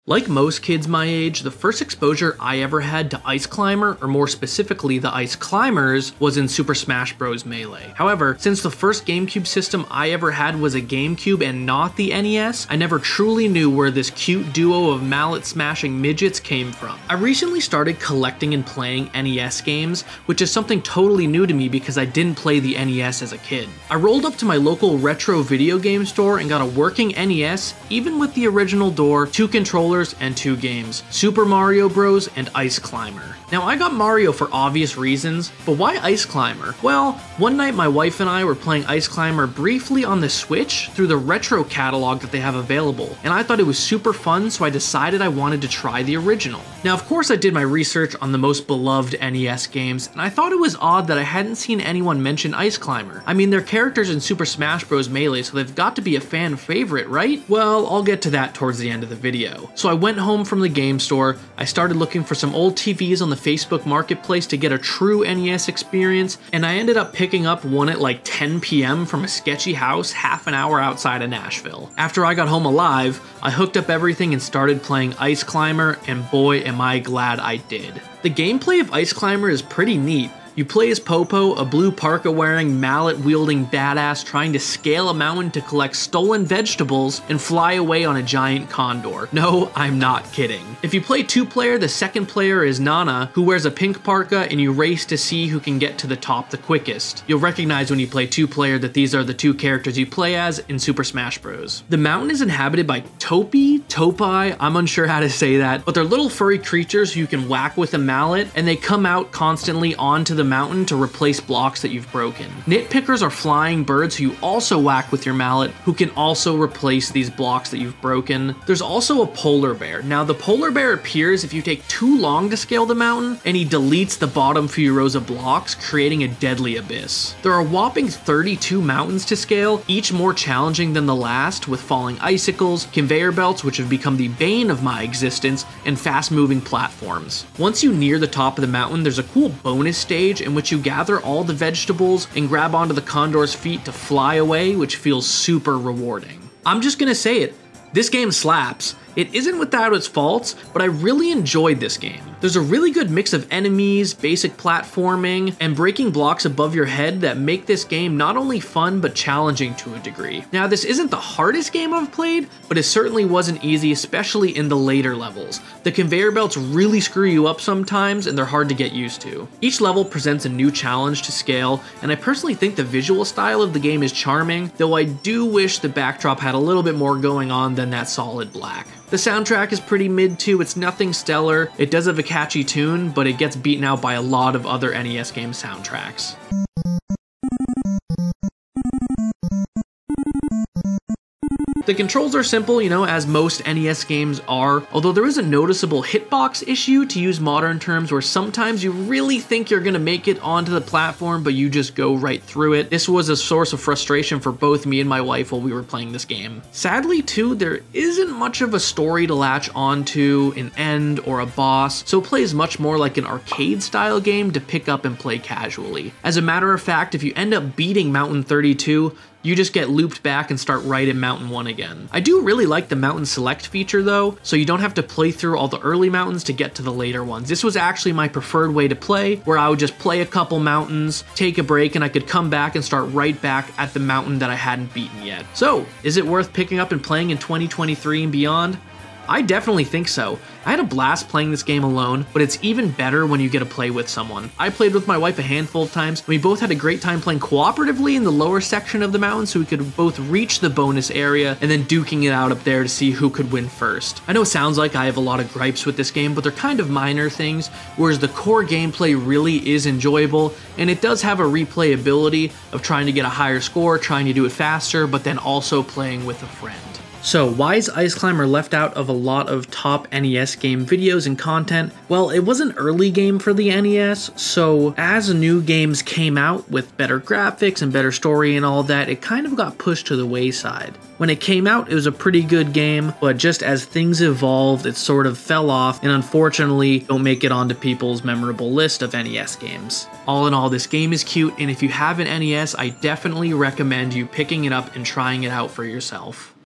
Like most kids my age, the first exposure I ever had to Ice Climber, or more specifically the Ice Climbers, was in Super Smash Bros. Melee. However, since the first GameCube system I ever had was a GameCube and not the NES, I never truly knew where this cute duo of mallet-smashing midgets came from. I recently started collecting and playing NES games, which is something totally new to me because I didn't play the NES as a kid. I rolled up to my local retro video game store and got a working NES, even with the original door, 2 controllers, and 2 games, Super Mario Bros. And Ice Climber. Now I got Mario for obvious reasons, but why Ice Climber? Well, one night my wife and I were playing Ice Climber briefly on the Switch through the retro catalog that they have available, and I thought it was super fun, so I decided I wanted to try the original. Now of course I did my research on the most beloved NES games, and I thought it was odd that I hadn't seen anyone mention Ice Climber. I mean, they're characters in Super Smash Bros. Melee, so they've got to be a fan favorite, right? Well, I'll get to that towards the end of the video. So I went home from the game store, I started looking for some old TVs on the Facebook Marketplace to get a true NES experience, and I ended up picking up one at like 10 p.m. from a sketchy house half an hour outside of Nashville. After I got home alive, I hooked up everything and started playing Ice Climber, and boy am I glad I did. The gameplay of Ice Climber is pretty neat. You play as Popo, a blue parka wearing, mallet wielding badass trying to scale a mountain to collect stolen vegetables and fly away on a giant condor. No, I'm not kidding. If you play 2-player, the second player is Nana, who wears a pink parka, and you race to see who can get to the top the quickest. You'll recognize when you play 2-player that these are the 2 characters you play as in Super Smash Bros. The mountain is inhabited by Topi, I'm unsure how to say that, but they're little furry creatures who you can whack with a mallet, and they come out constantly onto the mountain to replace blocks that you've broken. Nitpickers are flying birds who you also whack with your mallet, who can also replace these blocks that you've broken. There's also a polar bear. Now the polar bear appears if you take too long to scale the mountain, and he deletes the bottom few rows of blocks, creating a deadly abyss. There are a whopping 32 mountains to scale, each more challenging than the last, with falling icicles, conveyor belts which have become the bane of my existence, and fast moving platforms. Once you near the top of the mountain, there's a cool bonus stage in which you gather all the vegetables and grab onto the condor's feet to fly away, which feels super rewarding. I'm just gonna say it, this game slaps. It isn't without its faults, but I really enjoyed this game. There's a really good mix of enemies, basic platforming, and breaking blocks above your head that make this game not only fun, but challenging to a degree. Now, this isn't the hardest game I've played, but it certainly wasn't easy, especially in the later levels. The conveyor belts really screw you up sometimes, and they're hard to get used to. Each level presents a new challenge to scale, and I personally think the visual style of the game is charming, though I do wish the backdrop had a little bit more going on than that solid black. The soundtrack is pretty mid too, it's nothing stellar, it does have a catchy tune, but it gets beaten out by a lot of other NES game soundtracks. The controls are simple, as most NES games are, although there is a noticeable hitbox issue, to use modern terms, where sometimes you really think you're gonna make it onto the platform, but you just go right through it. This was a source of frustration for both me and my wife while we were playing this game. Sadly too, there isn't much of a story to latch onto, an end, or a boss, so it plays much more like an arcade style game to pick up and play casually. As a matter of fact, if you end up beating Mountain 32, you just get looped back and start right at Mountain 1 again. I do really like the mountain select feature though, so you don't have to play through all the early mountains to get to the later ones. This was actually my preferred way to play, where I would just play a couple mountains, take a break, and I could come back and start right back at the mountain that I hadn't beaten yet. So, is it worth picking up and playing in 2023 and beyond? I definitely think so. I had a blast playing this game alone, but it's even better when you get to play with someone. I played with my wife a handful of times, and we both had a great time playing cooperatively in the lower section of the mountain so we could both reach the bonus area and then duking it out up there to see who could win first. I know it sounds like I have a lot of gripes with this game, but they're kind of minor things, whereas the core gameplay really is enjoyable, and it does have a replayability of trying to get a higher score, trying to do it faster, but then also playing with a friend. So why is Ice Climber left out of a lot of top NES game videos and content? Well, it was an early game for the NES, so as new games came out with better graphics and better story and all that, it kind of got pushed to the wayside. When it came out, it was a pretty good game, but just as things evolved, it sort of fell off, and unfortunately don't make it onto people's memorable list of NES games. All in all, this game is cute, and if you have an NES, I definitely recommend you picking it up and trying it out for yourself.